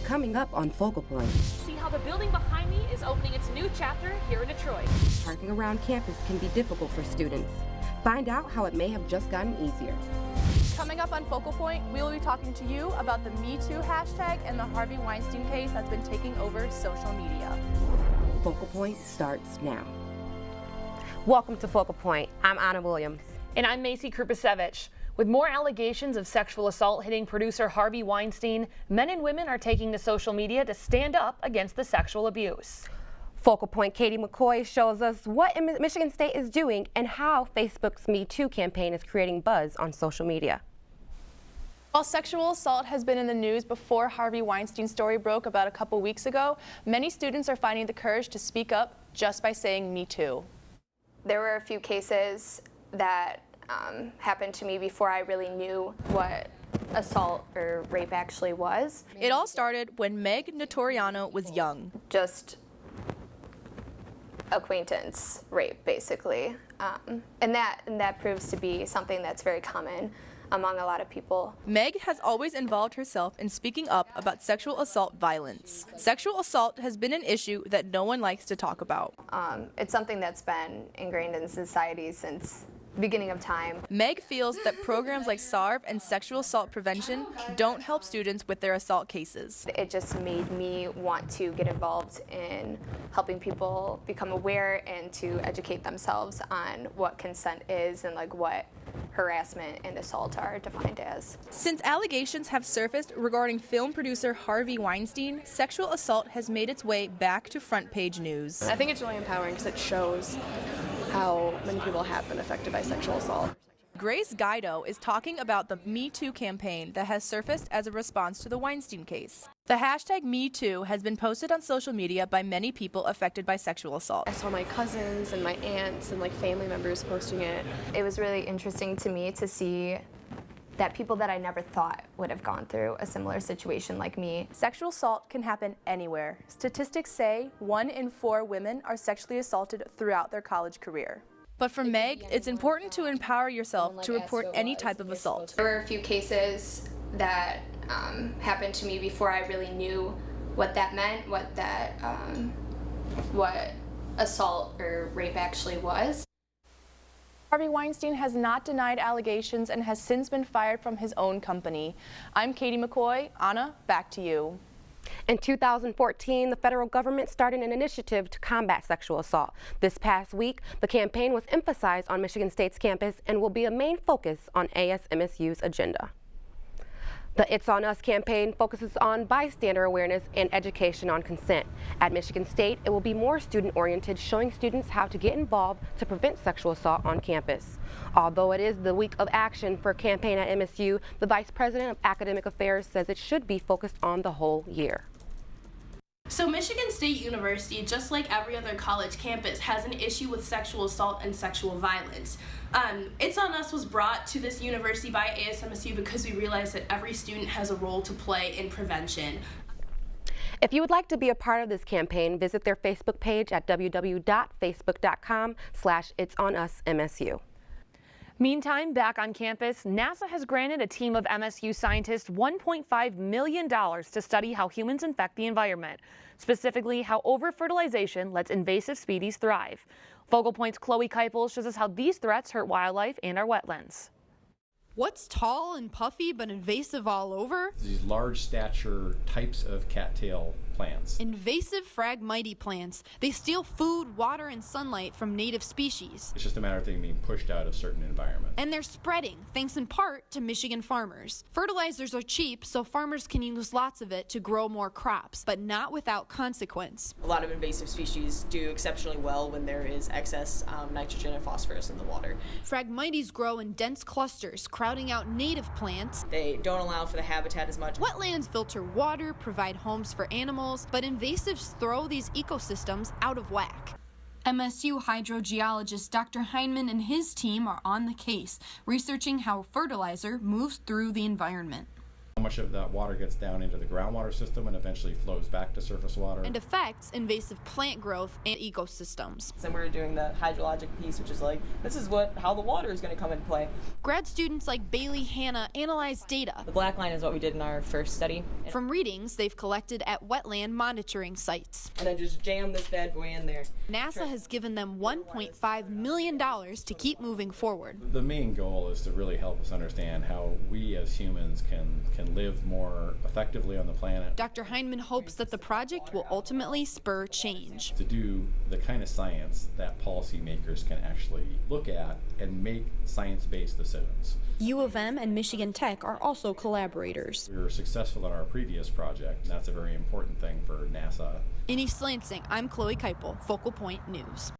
coming up on Focal Point. See how the building behind me is opening its new chapter here in Detroit. Parking around campus can be difficult for students. Find out how it may have just gotten easier. Coming up on Focal Point, we will be talking to you about the #MeToo hashtag and the Harvey Weinstein case that's been taking over social media. Focal Point starts now. Welcome to Focal Point. I'm Anna Williams. And I'm Macy Krupasevich. With more allegations of sexual assault hitting producer Harvey Weinstein, men and women are taking to social media to stand up against the sexual abuse. Focal Point Katie McCoy shows us what Michigan State is doing and how Facebook's Me Too campaign is creating buzz on social media. While sexual assault has been in the news before Harvey Weinstein's story broke about a couple weeks ago, many students are finding the courage to speak up just by saying Me Too. There were a few cases that happened to me before I really knew what assault or rape actually was. It all started when Meg Notoriano was young. Just acquaintance rape, basically. And that proves to be something that's very common among a lot of people. Meg has always involved herself in speaking up about sexual assault violence. Sexual assault has been an issue that no one likes to talk about. It's something that's been ingrained in society since the beginning of time. Meg feels that programs like SARV and sexual assault prevention don't help students with their assault cases. It just made me want to get involved in helping people become aware and to educate themselves on what consent is and like what harassment and assault are defined as. Since allegations have surfaced regarding film producer Harvey Weinstein, sexual assault has made its way back to front page news. I think it's really empowering because it shows how many people have been affected by sexual assault. Grace Guido is talking about the Me Too campaign that has surfaced as a response to the Weinstein case. The hashtag Me Too has been posted on social media by many people affected by sexual assault. I saw my cousins and my aunts and family members posting it. It was really interesting to me to see that people that I never thought would have gone through a similar situation like me. Sexual assault can happen anywhere. Statistics say 1 in 4 women are sexually assaulted throughout their college career. But for Meg, it's important to empower yourself to report any type of assault. There were a few cases that happened to me before I really knew what that meant, what assault or rape actually was. Harvey Weinstein has not denied allegations and has since been fired from his own company. I'm Katie McCoy. Anna, back to you. In 2014, the federal government started an initiative to combat sexual assault. This past week, the campaign was emphasized on Michigan State's campus and will be a main focus on ASMSU's agenda. The It's On Us campaign focuses on bystander awareness and education on consent. At Michigan State, it will be more student-oriented, showing students how to get involved to prevent sexual assault on campus. Although it is the week of action for campaign at MSU, the Vice President of Academic Affairs says it should be focused on the whole year. So Michigan State University, just like every other college campus, has an issue with sexual assault and sexual violence. It's On Us was brought to this university by ASMSU because we realized that every student has a role to play in prevention. If you would like to be a part of this campaign, visit their Facebook page at www.facebook.com/itsonusmsu. Meantime, back on campus, NASA has granted a team of MSU scientists $1.5 million to study how humans infect the environment, specifically how over-fertilization lets invasive species thrive. Focal Point's Chloe Keipel shows us how these threats hurt wildlife and our wetlands. What's tall and puffy but invasive all over? These large stature types of cattail plants. Invasive Phragmites plants. They steal food, water, and sunlight from native species. It's just a matter of them being pushed out of certain environments. And they're spreading, thanks in part to Michigan farmers. Fertilizers are cheap, so farmers can use lots of it to grow more crops, but not without consequence. A lot of invasive species do exceptionally well when there is excess nitrogen and phosphorus in the water. Phragmites grow in dense clusters, crowding out native plants. They don't allow for the habitat as much. Wetlands filter water, provide homes for animals, but invasives throw these ecosystems out of whack. MSU hydrogeologist Dr. Heineman and his team are on the case, researching how fertilizer moves through the environment. much of that water gets down into the groundwater system and eventually flows back to surface water. And affects invasive plant growth and ecosystems. And we're doing the hydrologic piece, which is like, this is how the water is going to come into play. Grad students like Bailey Hanna analyze data. The black line is what we did in our first study. From readings they've collected at wetland monitoring sites. And then just jam this bad boy in there. NASA has given them $1.5 million to keep moving forward. The main goal is to really help us understand how we as humans can live more effectively on the planet. Dr. Heineman hopes that the project will ultimately spur change. To do the kind of science that policymakers can actually look at and make science-based decisions. U of M and Michigan Tech are also collaborators. We were successful in our previous project, and that's a very important thing for NASA. In East Lansing, I'm Chloe Keipel, Focal Point News.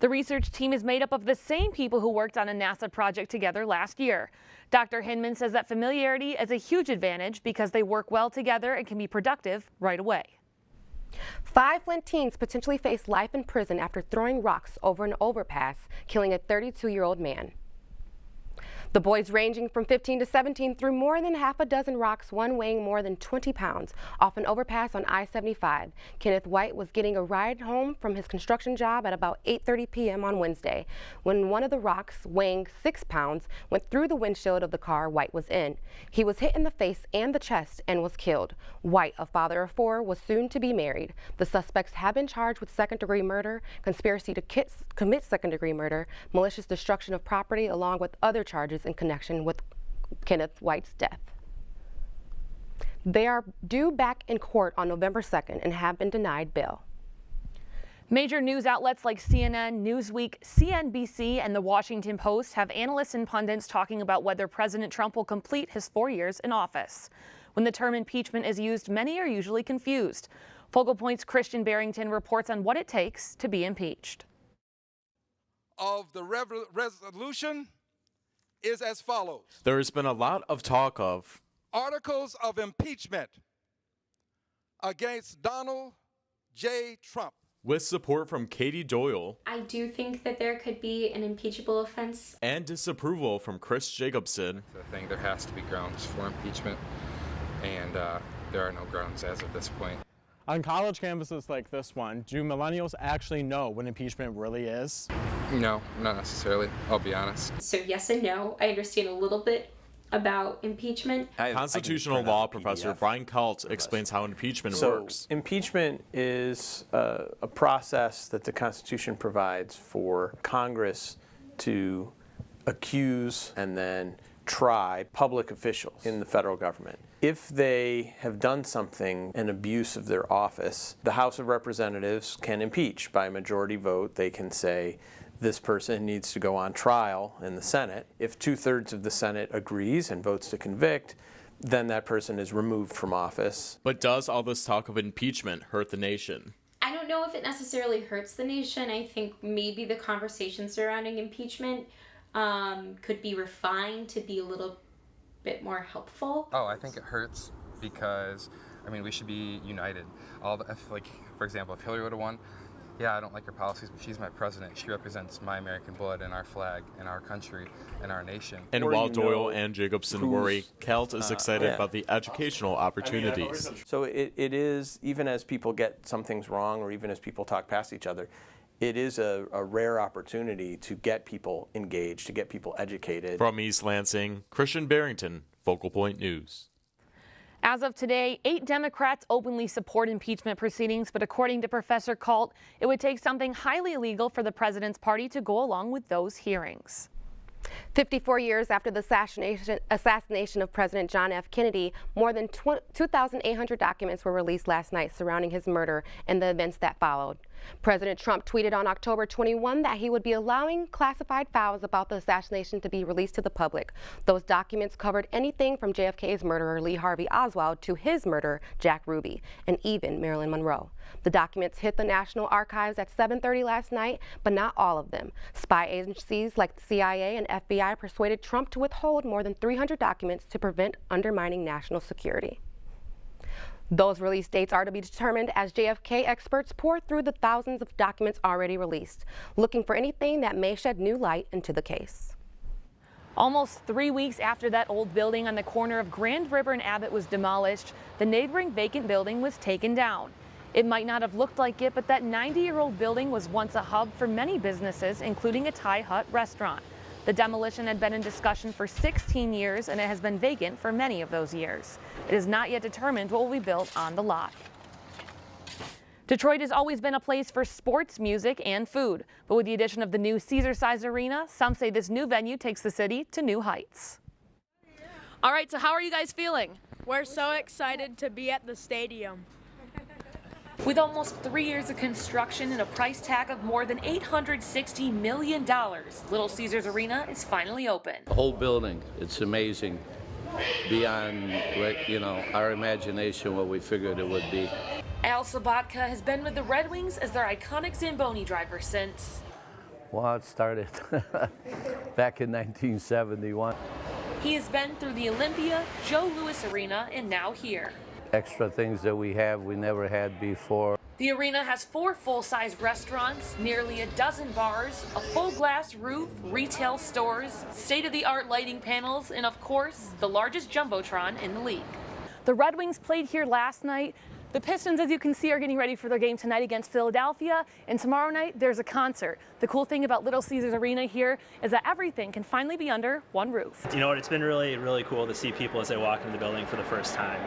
The research team is made up of the same people who worked on a NASA project together last year. Dr. Hinman says that familiarity is a huge advantage because they work well together and can be productive right away. 5 Flint teens potentially face life in prison after throwing rocks over an overpass, killing a 32-year-old man. The boys, ranging from 15 to 17, threw more than half a dozen rocks, one weighing more than 20 pounds, off an overpass on I-75. Kenneth White was getting a ride home from his construction job at about 8:30 p.m. on Wednesday when one of the rocks, weighing 6 pounds, went through the windshield of the car White was in. He was hit in the face and the chest and was killed. White, a father of 4, was soon to be married. The suspects have been charged with second-degree murder, conspiracy to commit second-degree murder, malicious destruction of property, along with other charges in connection with Kenneth White's death. They are due back in court on November 2nd and have been denied bail. Major news outlets like CNN, Newsweek, CNBC, and The Washington Post have analysts and pundits talking about whether President Trump will complete his 4 years in office. When the term impeachment is used, many are usually confused. Focal Point's Christian Barrington reports on what it takes to be impeached. Of the resolution is as follows. There has been a lot of talk of articles of impeachment against Donald J. Trump. With support from Katie Doyle. I do think that there could be an impeachable offense. And disapproval from Chris Jacobson. I think there has to be grounds for impeachment, and there are no grounds as of this point. On college campuses like this one, do millennials actually know what impeachment really is? No, not necessarily, I'll be honest. So yes and no. I understand a little bit about impeachment. Constitutional law professor Brian Kalt explains how impeachment works. Impeachment is a process that the Constitution provides for Congress to accuse and then try public officials in the federal government. If they have done something, an abuse of their office, the House of Representatives can impeach by a majority vote. They can say this person needs to go on trial in the Senate. If 2/3 of the Senate agrees and votes to convict, then that person is removed from office. But does all this talk of impeachment hurt the nation? I don't know if it necessarily hurts the nation. I think maybe the conversation surrounding impeachment could be refined to be a little bit more helpful. Oh, I think it hurts because, I mean, we should be united. For example, if Hillary would have won, yeah, I don't like her policies, but she's my president. She represents my American blood and our flag and our country and our nation. And while Doyle and Jacobson worry, Kelt is excited about the educational opportunities. So it is, even as people get some things wrong or even as people talk past each other, it is a rare opportunity to get people engaged, to get people educated. From East Lansing, Christian Barrington, Focal Point News. As of today, 8 Democrats openly support impeachment proceedings, but according to Professor Kalt, it would take something highly illegal for the president's party to go along with those hearings. 54 years after the assassination of President John F. Kennedy, more than 2,800 documents were released last night surrounding his murder and the events that followed. President Trump tweeted on October 21 that he would be allowing classified files about the assassination to be released to the public. Those documents covered anything from JFK's murderer Lee Harvey Oswald to his murderer Jack Ruby, and even Marilyn Monroe. The documents hit the National Archives at 7:30 last night, but not all of them. Spy agencies like the CIA and FBI persuaded Trump to withhold more than 300 documents to prevent undermining national security. Those release dates are to be determined as JFK experts pour through the thousands of documents already released, looking for anything that may shed new light into the case. Almost 3 weeks after that old building on the corner of Grand River and Abbott was demolished, the neighboring vacant building was taken down. It might not have looked like it, but that 90-year-old building was once a hub for many businesses, including a Thai Hut restaurant. The demolition had been in discussion for 16 years, and it has been vacant for many of those years. It is not yet determined what will be built on the lot. Detroit has always been a place for sports, music, and food. But with the addition of the new Caesar-sized arena, some say this new venue takes the city to new heights. All right, so how are you guys feeling? We're so excited to be at the stadium. With almost 3 years of construction and a price tag of more than $860 million, Little Caesars Arena is finally open. The whole building, it's amazing. Beyond, our imagination, what we figured it would be. Al Sabatka has been with the Red Wings as their iconic Zamboni driver since. Well, it started back in 1971. He has been through the Olympia, Joe Louis Arena, and now here. Extra things that we never had before. The arena has 4 full-size restaurants, nearly a dozen bars, a full glass roof, retail stores, state-of-the-art lighting panels, and of course, the largest jumbotron in the league. The Red Wings played here last night. The Pistons, as you can see, are getting ready for their game tonight against Philadelphia, and tomorrow night there's a concert. The cool thing about Little Caesars Arena here is that everything can finally be under one roof. You know what, it's been really, really cool to see people as they walk into the building for the first time.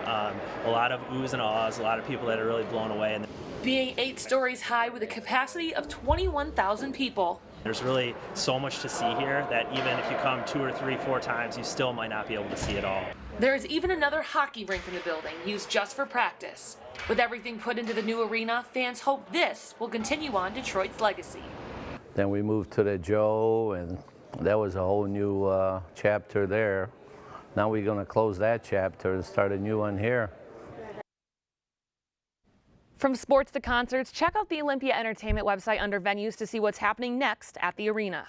A lot of oohs and ahs, a lot of people that are really blown away. Being 8 stories high with a capacity of 21,000 people. There's really so much to see here that even if you come 2 or 3, 4 times, you still might not be able to see it all. There is even another hockey rink in the building, used just for practice. With everything put into the new arena, fans hope this will continue on Detroit's legacy. Then we moved to the Joe, and that was a whole new chapter there. Now we're going to close that chapter and start a new one here. From sports to concerts, check out the Olympia Entertainment website under venues to see what's happening next at the arena.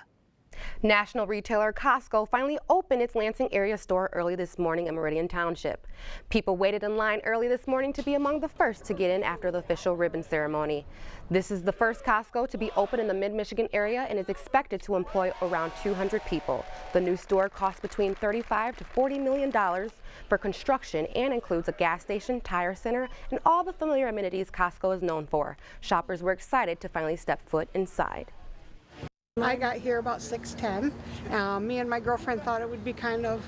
National retailer Costco finally opened its Lansing area store early this morning in Meridian Township. People waited in line early this morning to be among the first to get in after the official ribbon ceremony. This is the first Costco to be open in the mid-Michigan area and is expected to employ around 200 people. The new store costs between $35 to $40 million for construction and includes a gas station, tire center, and all the familiar amenities Costco is known for. Shoppers were excited to finally step foot inside. I got here about 6:10. Me and my girlfriend thought it would be kind of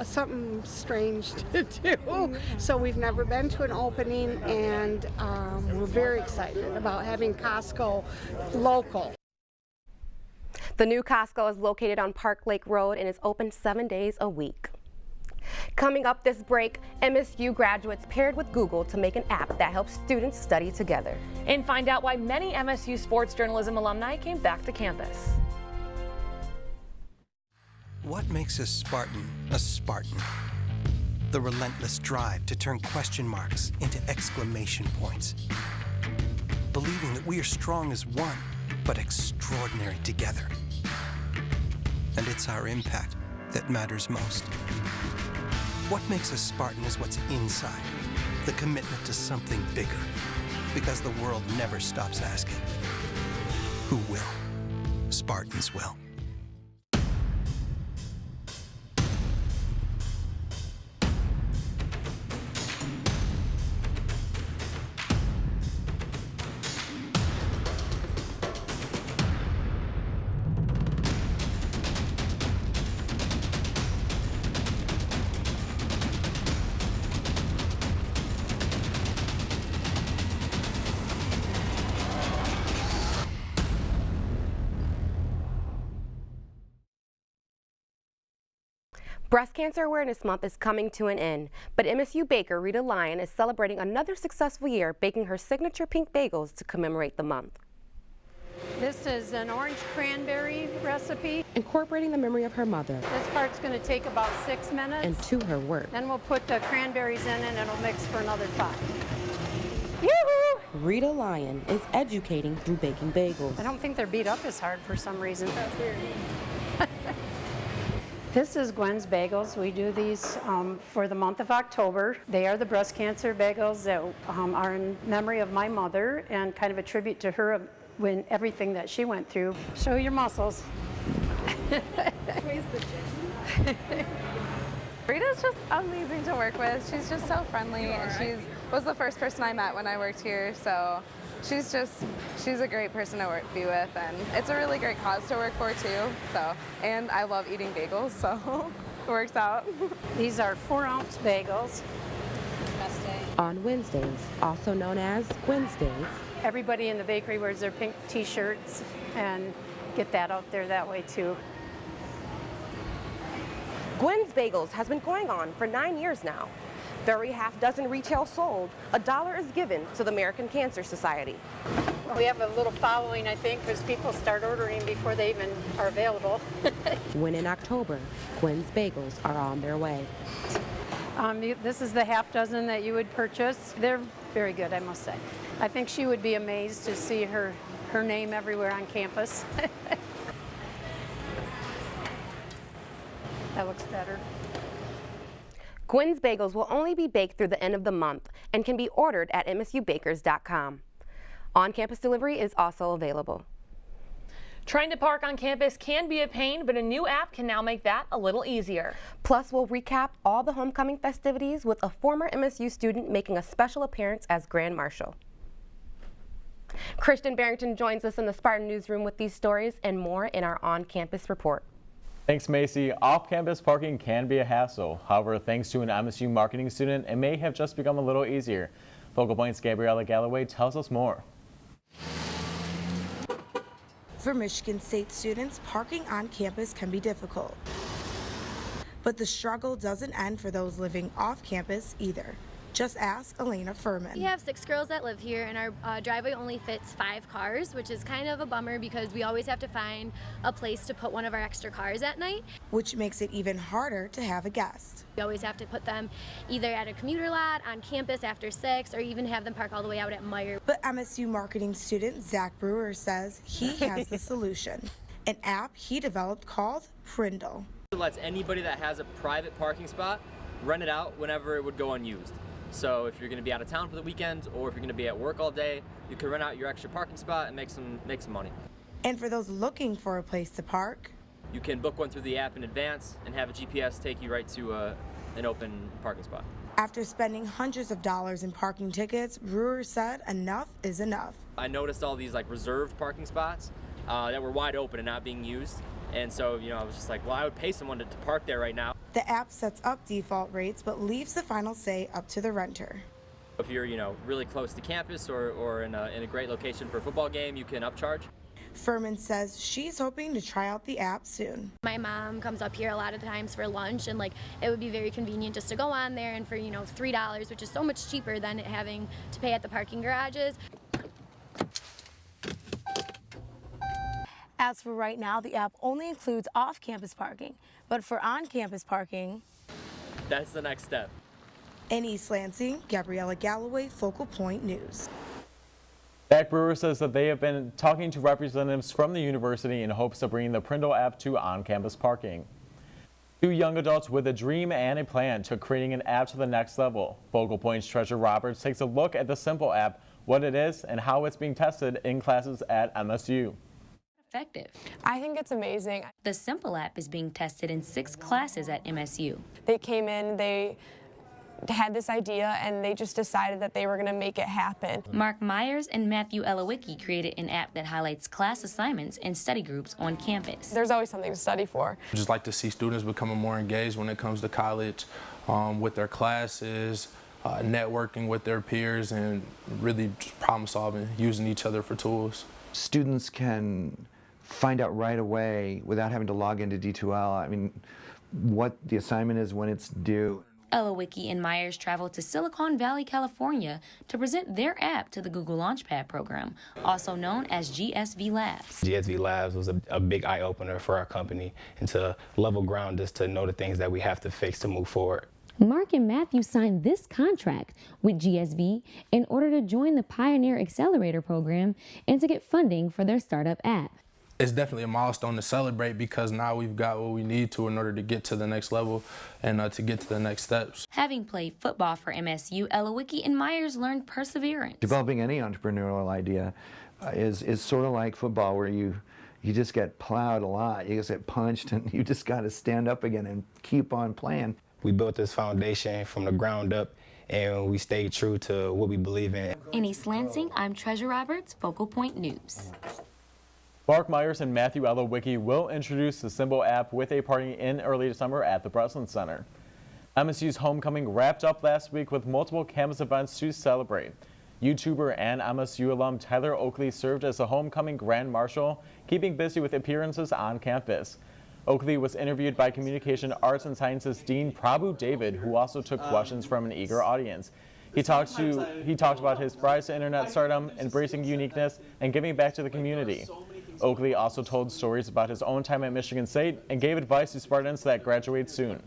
something strange to do. So we've never been to an opening, and we're very excited about having Costco local. The new Costco is located on Park Lake Road and is open 7 days a week. Coming up this break, MSU graduates paired with Google to make an app that helps students study together. And find out why many MSU sports journalism alumni came back to campus. What makes a Spartan a Spartan? The relentless drive to turn question marks into exclamation points. Believing that we are strong as one, but extraordinary together. And it's our impact that matters most. What makes a Spartan is what's inside, the commitment to something bigger, because the world never stops asking, who will? Spartans will. Breast Cancer Awareness Month is coming to an end, but MSU baker Rita Lyon is celebrating another successful year baking her signature pink bagels to commemorate the month. This is an orange cranberry recipe. Incorporating the memory of her mother. This part's going to take about 6 minutes. And to her work. Then we'll put the cranberries in and it'll mix for another 5. Yoo-hoo! Rita Lyon is educating through baking bagels. I don't think they're beat up as hard for some reason. This is Gwen's Bagels. We do these for the month of October. They are the breast cancer bagels that are in memory of my mother and kind of a tribute to her when everything that she went through. Show your muscles. Rita's just amazing to work with. She's just so friendly, and she was the first person I met when I worked here, so she's a great person to be with, and it's a really great cause to work for too. So, and I love eating bagels, so it works out. These are 4-ounce bagels. On Wednesdays, also known as Wednesdays, Everybody in the bakery wears their pink t-shirts and get that out there that way too. Gwen's Bagels has been going on for 9 years now. For every half-dozen retail sold, $1 is given to the American Cancer Society. We have a little following, I think, because people start ordering before they even are available. When in October, Gwen's Bagels are on their way. This is the half-dozen that you would purchase. They're very good, I must say. I think she would be amazed to see her name everywhere on campus. That looks better. Gwen's Bagels will only be baked through the end of the month and can be ordered at msubakers.com. On-campus delivery is also available. Trying to park on campus can be a pain, but a new app can now make that a little easier. Plus, we'll recap all the homecoming festivities with a former MSU student making a special appearance as Grand Marshal. Christian Barrington joins us in the Spartan newsroom with these stories and more in our on-campus report. Thanks, Macy. Off-campus parking can be a hassle. However, thanks to an MSU marketing student, it may have just become a little easier. Focal Point's Gabriella Galloway tells us more. For Michigan State students, parking on campus can be difficult. But the struggle doesn't end for those living off campus either. Just ask Elena Furman. We have 6 girls that live here, and our driveway only fits 5 cars, which is kind of a bummer because we always have to find a place to put one of our extra cars at night. Which makes it even harder to have a guest. We always have to put them either at a commuter lot, on campus after 6, or even have them park all the way out at Meyer. But MSU marketing student Zach Brewer says he has the solution. An app he developed called Prindle. It lets anybody that has a private parking spot rent it out whenever it would go unused. So if you're going to be out of town for the weekend, or if you're going to be at work all day, you can rent out your extra parking spot and make some money. And for those looking for a place to park, you can book one through the app in advance and have a GPS take you right to an open parking spot. After spending hundreds of dollars in parking tickets, Brewer said enough is enough. I noticed all these reserved parking spots that were wide open and not being used. And so, I was just like, well, I would pay someone to park there right now. The app sets up default rates, but leaves the final say up to the renter. If you're, really close to campus or in a great location for a football game, you can upcharge. Furman says she's hoping to try out the app soon. My mom comes up here a lot of times for lunch, and it would be very convenient just to go on there and for $3, which is so much cheaper than having to pay at the parking garages. As for right now, the app only includes off-campus parking, but for on-campus parking, that's the next step. In East Lansing, Gabriella Galloway, Focal Point News. Zach Brewer says that they have been talking to representatives from the university in hopes of bringing the Prindle app to on-campus parking. 2 young adults with a dream and a plan took creating an app to the next level. Focal Point's Treasure Roberts takes a look at the simple app, what it is, and how it's being tested in classes at MSU. Effective. I think it's amazing. The Simple app is being tested in 6 classes at MSU. They came in, they had this idea, and they just decided that they were going to make it happen. Mark Myers and Matthew Elowicki created an app that highlights class assignments and study groups on campus. There's always something to study for. I just like to see students becoming more engaged when it comes to college, with their classes, networking with their peers, and really just problem solving, using each other for tools. Students can find out right away without having to log into D2L, what the assignment is, when it's due. Elowicki and Myers traveled to Silicon Valley, California to present their app to the Google Launchpad program, also known as GSV Labs. GSV Labs was a big eye-opener for our company and to level ground us to know the things that we have to fix to move forward. Mark and Matthew signed this contract with GSV in order to join the Pioneer Accelerator program and to get funding for their startup app. It's definitely a milestone to celebrate because now we've got what we need to in order to get to the next level and to get to the next steps. Having played football for MSU, Elowicki and Myers learned perseverance. Developing any entrepreneurial idea is sort of like football, where you you just get plowed a lot. You just get punched, and you just got to stand up again and keep on playing. We built this foundation from the ground up, and we stayed true to what we believe in. In East Lansing, I'm Treasure Roberts, Focal Point News. Mark Myers and Matthew Elowicki will introduce the Symbol app with a party in early December at the Breslin Center. MSU's homecoming wrapped up last week with multiple campus events to celebrate. YouTuber and MSU alum Tyler Oakley served as the homecoming Grand Marshal, keeping busy with appearances on campus. Oakley was interviewed by Communication Arts and Sciences Dean Prabhu David, who also took questions from an eager audience. He talked about his rise to internet stardom, embracing uniqueness, and giving back to the community. Oakley also told stories about his own time at Michigan State and gave advice to Spartans that graduate soon.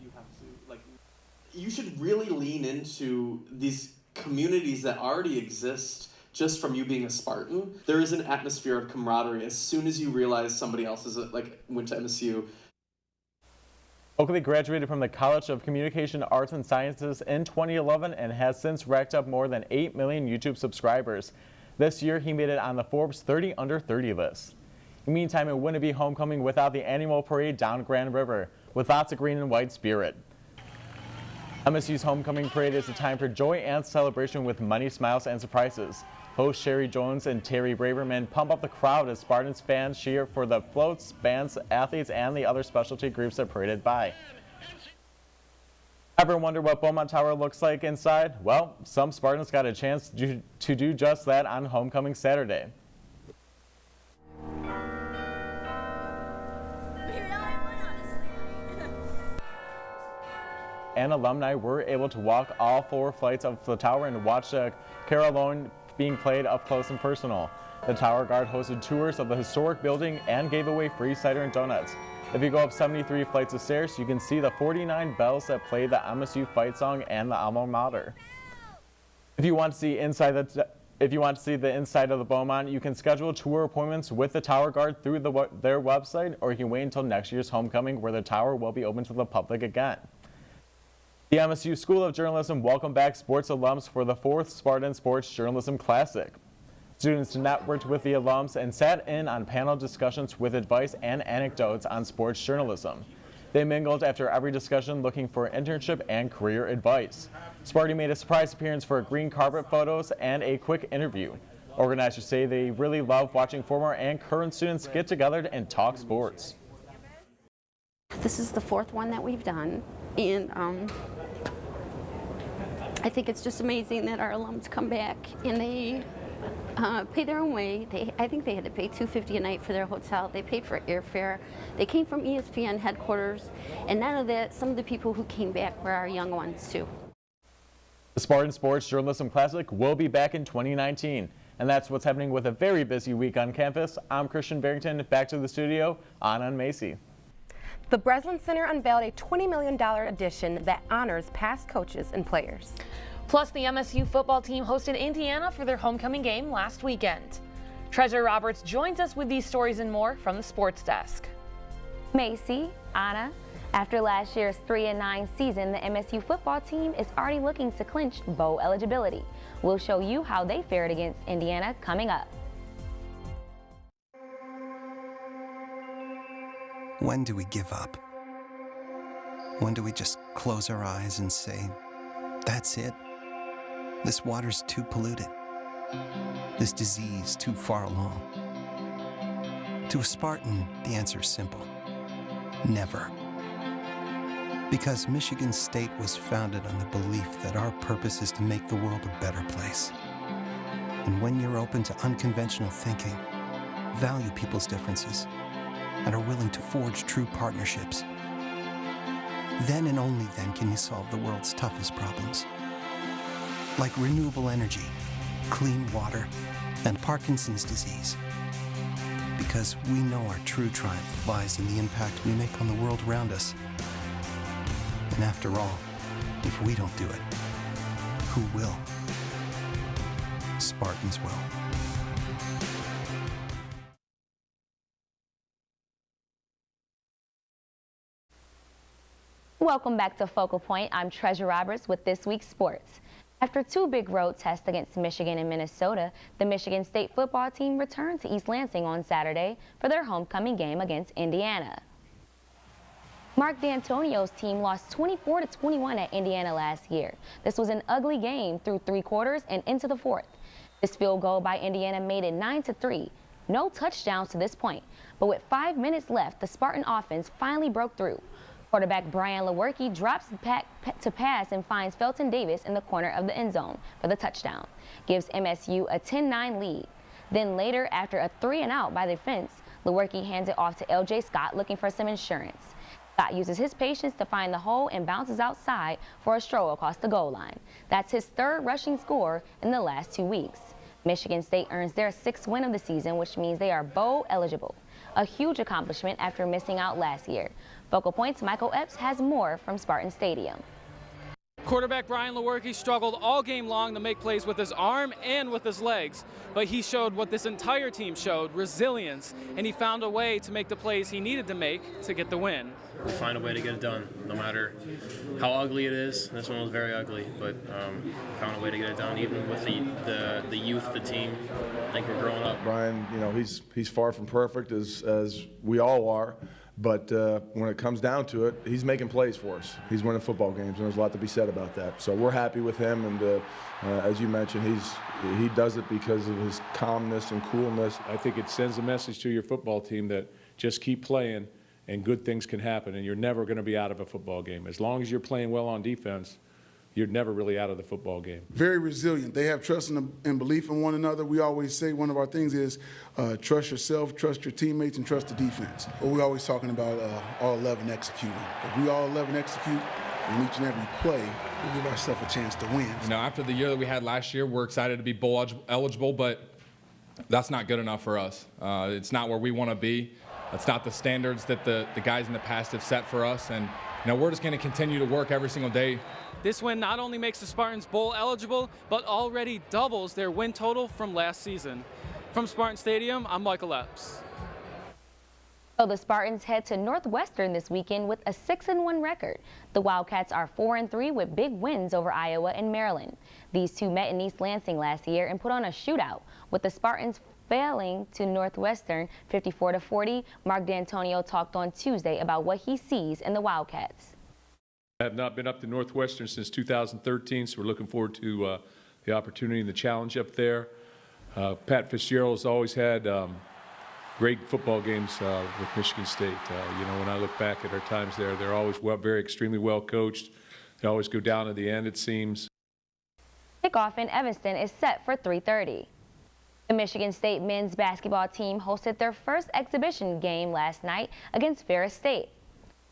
You should really lean into these communities that already exist just from you being a Spartan. There is an atmosphere of camaraderie as soon as you realize somebody else is went to MSU. Oakley graduated from the College of Communication Arts and Sciences in 2011 and has since racked up more than 8 million YouTube subscribers. This year, he made it on the Forbes 30 Under 30 list. Meantime, it wouldn't be homecoming without the annual parade down Grand River, with lots of green and white spirit. MSU's homecoming parade is a time for joy and celebration with many smiles and surprises. Host Sherry Jones and Terry Braverman pump up the crowd as Spartans fans cheer for the floats, bands, athletes, and the other specialty groups that paraded by. Ever wonder what Beaumont Tower looks like inside? Well, some Spartans got a chance to do just that on homecoming Saturday. And alumni were able to walk all 4 flights of the tower and watch the carillon being played up close and personal. The Tower Guard hosted tours of the historic building and gave away free cider and donuts. If you go up 73 flights of stairs, you can see the 49 bells that play the MSU fight song and the alma mater. If you want to see the inside of the Beaumont, you can schedule tour appointments with the Tower Guard through their website, or you can wait until next year's homecoming, where the tower will be open to the public again. The MSU School of Journalism welcomed back sports alums for the 4th Spartan Sports Journalism Classic. Students networked with the alums and sat in on panel discussions with advice and anecdotes on sports journalism. They mingled after every discussion looking for internship and career advice. Sparty made a surprise appearance for green carpet photos and a quick interview. Organizers say they really love watching former and current students get together and talk sports. This is the 4th one that we've done, and I think it's just amazing that our alums come back and they pay their own way. I think they had to pay $250 a night for their hotel. They paid for airfare. They came from ESPN headquarters, and none of that, some of the people who came back were our young ones too. The Spartan Sports Journalism Classic will be back in 2019, and that's what's happening with a very busy week on campus. I'm Christian Barrington, back to the studio, on Macy. The Breslin Center unveiled a $20 million addition that honors past coaches and players. Plus, the MSU football team hosted Indiana for their homecoming game last weekend. Treasure Roberts joins us with these stories and more from the sports desk. Macy, Anna, after last year's 3-9 season, the MSU football team is already looking to clinch bowl eligibility. We'll show you how they fared against Indiana coming up. When do we give up? When do we just close our eyes and say, that's it? This water's too polluted. This disease too far along. To a Spartan, the answer is simple. Never. Because Michigan State was founded on the belief that our purpose is to make the world a better place. And when you're open to unconventional thinking, value people's differences, and are willing to forge true partnerships, then and only then can you solve the world's toughest problems. Like renewable energy, clean water, and Parkinson's disease. Because we know our true triumph lies in the impact we make on the world around us. And after all, if we don't do it, who will? Spartans will. Welcome back to Focal Point. I'm Treasure Roberts with this week's sports. After 2 big road tests against Michigan and Minnesota, the Michigan State football team returned to East Lansing on Saturday for their homecoming game against Indiana. Mark D'Antonio's team lost 24-21 at Indiana last year. This was an ugly game through 3 quarters and into the 4th. This field goal by Indiana made it 9-3. No touchdowns to this point, but with 5 minutes left, the Spartan offense finally broke through. Quarterback Brian Lewerke drops to pass and finds Felton Davis in the corner of the end zone for the touchdown. Gives MSU a 10-9 lead. Then later, after a 3-and-out by the defense, Lewerke hands it off to LJ Scott looking for some insurance. Scott uses his patience to find the hole and bounces outside for a stroll across the goal line. That's his 3rd rushing score in the last 2 weeks. Michigan State earns their 6th win of the season, which means they are bowl eligible. A huge accomplishment after missing out last year. Focal Point's Michael Epps has more from Spartan Stadium. Quarterback Brian Lewerke struggled all game long to make plays with his arm and with his legs, but he showed what this entire team showed, resilience, and he found a way to make the plays he needed to make to get the win. We find a way to get it done, no matter how ugly it is. This one was very ugly, but found a way to get it done, even with the youth, the team. I think we're growing up. Brian, you know, he's far from perfect, as we all are. But when it comes down to it, he's making plays for us. He's winning football games, and there's a lot to be said about that. So we're happy with him, and as you mentioned, he does it because of his calmness and coolness. I think it sends a message to your football team that just keep playing, and good things can happen, and you're never going to be out of a football game. As long as you're playing well on defense, you're never really out of the football game. Very resilient. They have trust and belief in one another. We always say one of our things is trust yourself, trust your teammates, and trust the defense. But we're always talking about all 11 executing. If we all 11 execute in each and every play, we give ourselves a chance to win. You know, after the year that we had last year, we're excited to be bowl eligible, but that's not good enough for us. It's not where we want to be. That's not the standards that the guys in the past have set for us. And, you know, we're just going to continue to work every single day. This win not only makes the Spartans bowl eligible, but already doubles their win total from last season. From Spartan Stadium, I'm Michael Epps. So the Spartans head to Northwestern this weekend with a 6-1 record. The Wildcats are 4-3 with big wins over Iowa and Maryland. These two met in East Lansing last year and put on a shootout, with the Spartans failing to Northwestern 54-40. Mark D'Antonio talked on Tuesday about what he sees in the Wildcats. I have not been up to Northwestern since 2013, so we're looking forward to the opportunity and the challenge up there. Pat Fitzgerald has always had great football games with Michigan State. You know, when I look back at our times there, they're always extremely well coached. They always go down to the end, it seems. Kickoff in Evanston is set for 3:30. The Michigan State men's basketball team hosted their first exhibition game last night against Ferris State.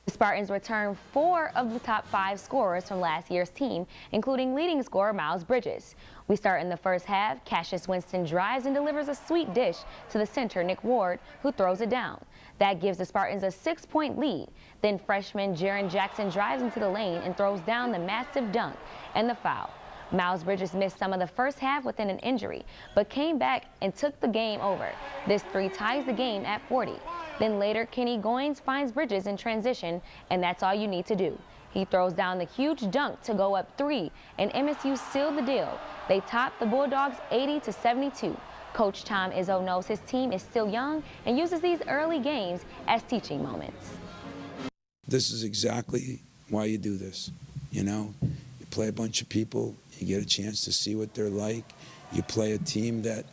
The Spartans returned 4 of the top 5 scorers from last year's team, including leading scorer Miles Bridges. We start in the first half. Cassius Winston drives and delivers a sweet dish to the center, Nick Ward, who throws it down. That gives the Spartans a 6-point lead. Then freshman Jaron Jackson drives into the lane and throws down the massive dunk and the foul. Miles Bridges missed some of the first half with an injury, but came back and took the game over. This 3 ties the game at 40. Then later, Kenny Goins finds Bridges in transition, and that's all you need to do. He throws down the huge dunk to go up 3, and MSU sealed the deal. They topped the Bulldogs 80-72. Coach Tom Izzo knows his team is still young and uses these early games as teaching moments. This is exactly why you do this. You know, you play a bunch of people, you get a chance to see what they're like. You play a team that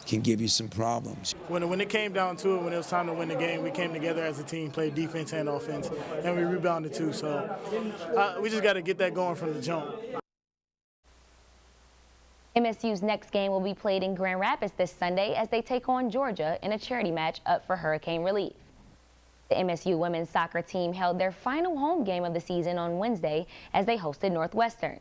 can give you some problems. When it came down to it, when it was time to win the game, we came together as a team, played defense and offense, and we rebounded too. So we just got to get that going from the jump. MSU's next game will be played in Grand Rapids this Sunday as they take on Georgia in a charity match up for hurricane relief. The MSU women's soccer team held their final home game of the season on Wednesday as they hosted Northwestern.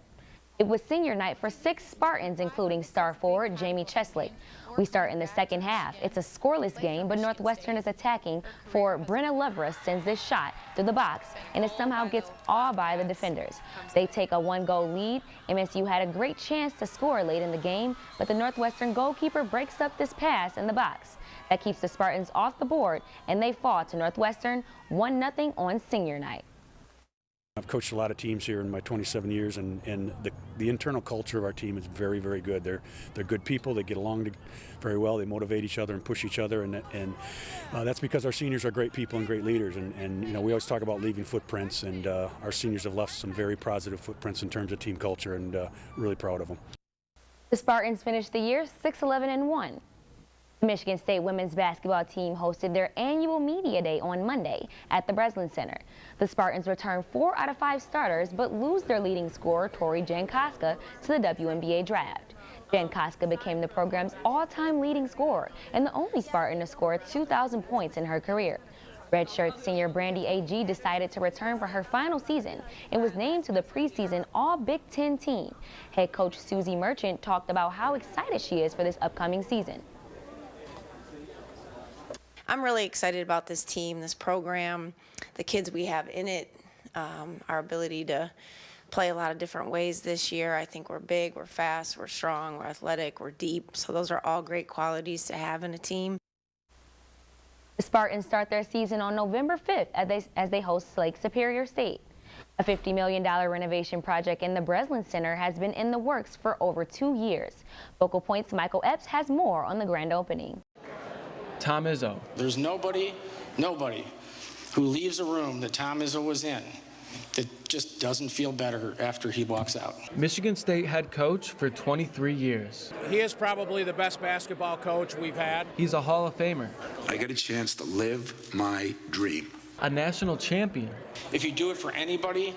It was senior night for 6 Spartans, including star forward Jamie Chesley. We start in the second half. It's a scoreless game, but Northwestern is attacking for Brenna Lovera sends this shot through the box, and it somehow gets all by the defenders. They take a 1-goal lead. MSU had a great chance to score late in the game, but the Northwestern goalkeeper breaks up this pass in the box. That keeps the Spartans off the board, and they fall to Northwestern 1-0 on senior night. I've coached a lot of teams here in my 27 years, and the internal culture of our team is very, very good. They're good people. They get along very well. They motivate each other and push each other, and that's because our seniors are great people and great leaders. And you know, we always talk about leaving footprints, and our seniors have left some very positive footprints in terms of team culture, and really proud of them. The Spartans finished the year 6-11-1. The Michigan State women's basketball team hosted their annual media day on Monday at the Breslin Center. The Spartans returned 4 out of 5 starters but lose their leading scorer, Tori Jankowska, to the WNBA draft. Jankowska became the program's all-time leading scorer and the only Spartan to score 2,000 points in her career. Redshirt senior Brandy A.G. decided to return for her final season and was named to the preseason All-Big Ten team. Head coach Susie Merchant talked about how excited she is for this upcoming season. I'm really excited about this team, this program, the kids we have in it, our ability to play a lot of different ways this year. I think we're big, we're fast, we're strong, we're athletic, we're deep. So those are all great qualities to have in a team. The Spartans start their season on November 5th as they host Lake Superior State. A $50 million renovation project in the Breslin Center has been in the works for over 2 years. Focal Point's Michael Epps has more on the grand opening. Tom Izzo. There's nobody who leaves a room that Tom Izzo was in that just doesn't feel better after he walks out. Michigan State head coach for 23 years. He is probably the best basketball coach we've had. He's a Hall of Famer. I get a chance to live my dream. A national champion. If you do it for anybody,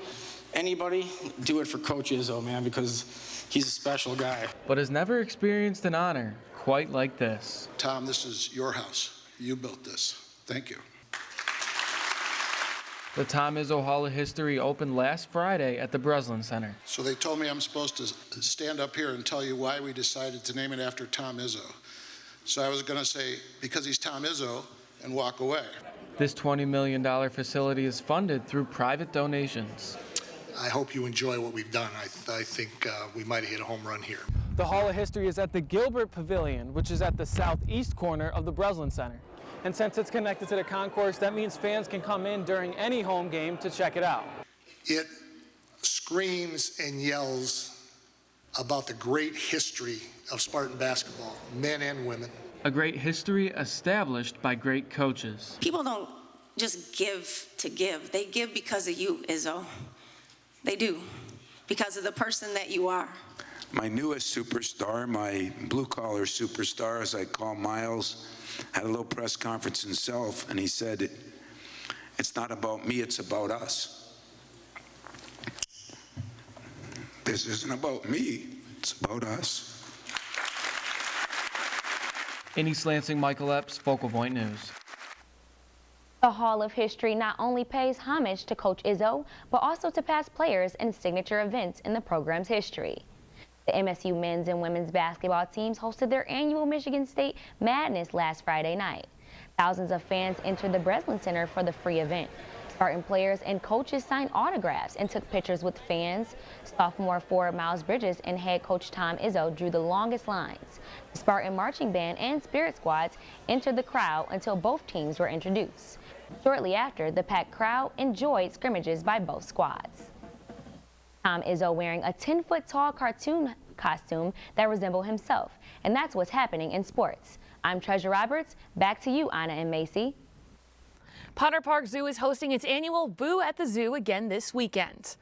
do it for Coach Izzo, man, because he's a special guy. But has never experienced an honor quite like this. Tom, this is your house. You built this. Thank you. The Tom Izzo Hall of History opened last Friday at the Breslin Center. So they told me I'm supposed to stand up here and tell you why we decided to name it after Tom Izzo. So I was going to say, because he's Tom Izzo, and walk away. This $20 million facility is funded through private donations. I hope you enjoy what we've done. I think we might have hit a home run here. The Hall of History is at the Gilbert Pavilion, which is at the southeast corner of the Breslin Center. And since it's connected to the concourse, that means fans can come in during any home game to check it out. It screams and yells about the great history of Spartan basketball, men and women. A great history established by great coaches. People don't just give to give. They give because of you, Izzo. They do, because of the person that you are. My newest superstar, my blue-collar superstar, as I call Miles, had a little press conference himself, and he said, "It's not about me, it's about us." This isn't about me, it's about us. In East Lansing, Michael Epps, Focal Point News. The Hall of History not only pays homage to Coach Izzo, but also to past players and signature events in the program's history. The MSU men's and women's basketball teams hosted their annual Michigan State Madness last Friday night. Thousands of fans entered the Breslin Center for the free event. Spartan players and coaches signed autographs and took pictures with fans. Sophomore forward Miles Bridges and head coach Tom Izzo drew the longest lines. The Spartan marching band and spirit squads entered the crowd until both teams were introduced. Shortly after, the packed crowd enjoyed scrimmages by both squads. Tom Izzo wearing a 10-foot-tall cartoon costume that resembled himself. And that's what's happening in sports. I'm Treasure Roberts. Back to you, Anna and Macy. Potter Park Zoo is hosting its annual Boo at the Zoo again this weekend.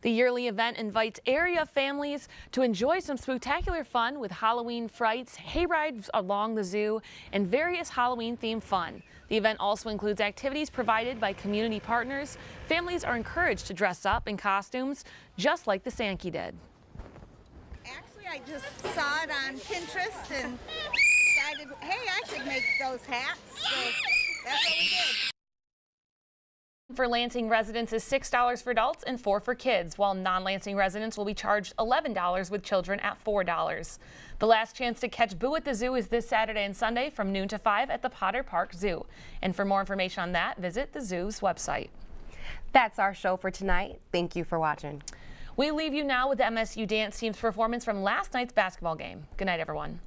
The yearly event invites area families to enjoy some spectacular fun with Halloween frights, hay rides along the zoo, and various Halloween-themed fun. The event also includes activities provided by community partners. Families are encouraged to dress up in costumes, just like the Sankey did. Actually, I just saw it on Pinterest and decided, hey, I should make those hats. So that's what we did. For Lansing residents is $6 for adults and $4 for kids, while non-Lansing residents will be charged $11 with children at $4. The last chance to catch Boo at the Zoo is this Saturday and Sunday from noon to 5 at the Potter Park Zoo. And for more information on that, visit the zoo's website. That's our show for tonight. Thank you for watching. We leave you now with the MSU dance team's performance from last night's basketball game. Good night, everyone.